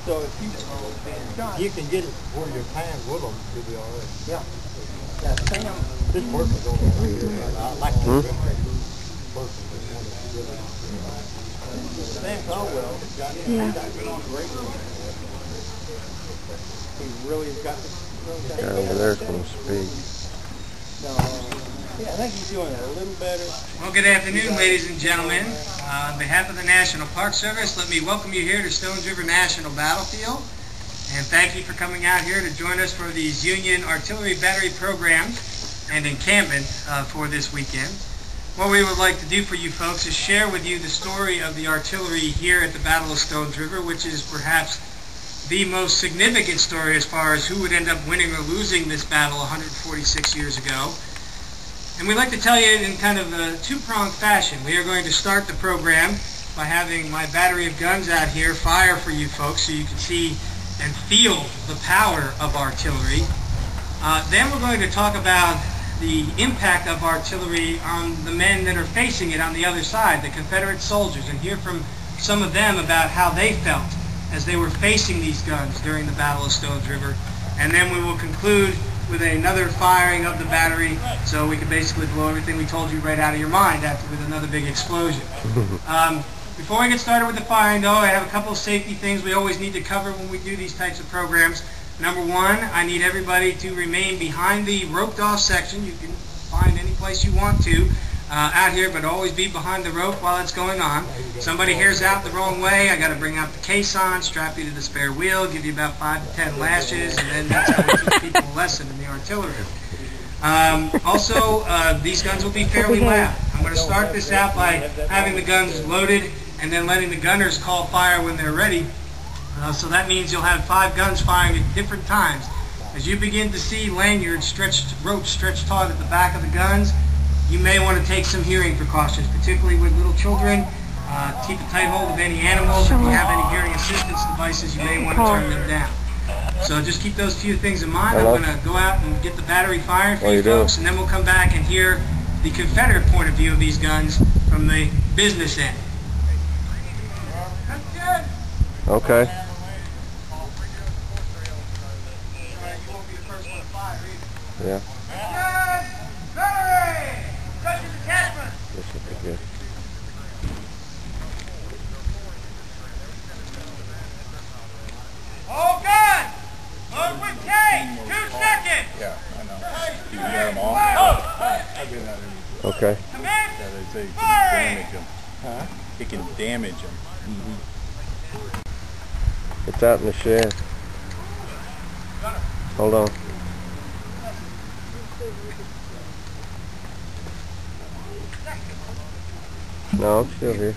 So if you shot, you can get it where your pan with them, you'll be all right. Yeah. Yeah, Sam. This workman's on right here. I like to work Sam Caldwell got been on great. He really has got the guy over there's going to speak. Yeah, I think he's doing it a little better. Well, good afternoon, ladies and gentlemen. On behalf of the National Park Service, let me welcome you here to Stones River National Battlefield. And thank you for coming out here to join us for these Union Artillery Battery programs and encampment for this weekend. What we would like to do for you folks is share with you the story of the artillery here at the Battle of Stones River, which is perhaps the most significant story as far as who would end up winning or losing this battle 146 years ago. And we'd like to tell you in kind of a two-pronged fashion. We are going to start the program by having my battery of guns out here fire for you folks so you can see and feel the power of artillery. Then we're going to talk about the impact of artillery on the men that are facing it on the other side, the Confederate soldiers, and hear from some of them about how they felt as they were facing these guns during the Battle of Stones River. And then we will conclude with another firing of the battery so we can basically blow everything we told you right out of your mind after with another big explosion. Before we get started with the firing, though, I have a couple of safety things we always need to cover when we do these types of programs. Number one, I need everybody to remain behind the roped off section. You can find any place you want to out here, but always be behind the rope while it's going on. Somebody hears out the wrong way, I got to bring out the caisson, strap you to the spare wheel, give you about 5 to 10 lashes, and then that's how we teach people a lesson in the artillery. Also, these guns will be fairly loud. I'm going to start this out by having the guns loaded and then letting the gunners call fire when they're ready. So that means you'll have 5 guns firing at different times. As you begin to see lanyards, ropes stretched taut at the back of the guns, you may want to take some hearing precautions, particularly with little children. Keep a tight hold of any animals. If you have any hearing assistance devices, you may want to turn them down. So just keep those few things in mind. Hello? I'm going to go out and get the battery firing for you folks, and then we'll come back and hear the Confederate point of view of these guns from the business end. Okay. Yeah. This would be good. All good! Load with K! 2 seconds! Yeah, I know. You can get them all? I've been out there. Okay. Yeah, they say it can damage them. Huh? It can damage them. It's out in the shed. Hold on. No, I'm still here.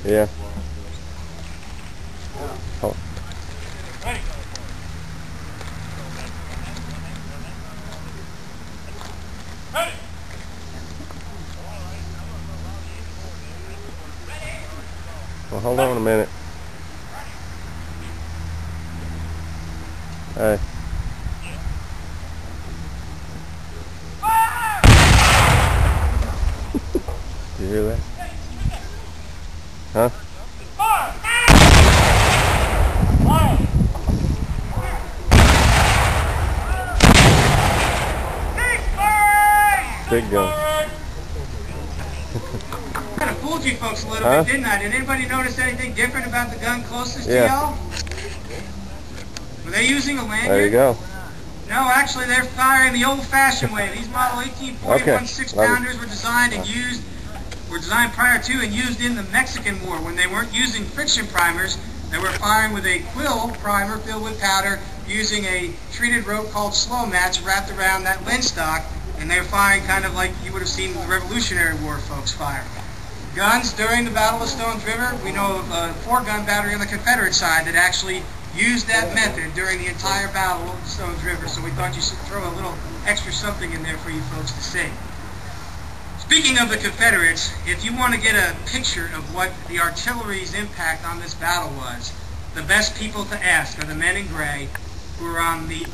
Yeah. Oh. Ready. Ready. Well, hold on a minute. Hey. Did you hear that? Huh? Big gun. Kind of fooled you folks a little bit, didn't I? Did anybody notice anything different about the gun closest to y'all? Were they using a lanyard? There you go. No, actually they're firing the old-fashioned way. These Model 1841 6-pounders were designed and used, prior to and used in the Mexican War when they weren't using friction primers. They were firing with a quill primer filled with powder using a treated rope called slow match wrapped around that lens stock, and they were firing kind of like you would have seen the Revolutionary War folks fire. Guns during the Battle of Stones River, we know of a 4-gun battery on the Confederate side that actually used that method during the entire Battle of the Stones River, so we thought you should throw a little extra something in there for you folks to see. Speaking of the Confederates, if you want to get a picture of what the artillery's impact on this battle was, the best people to ask are the men in gray who are on the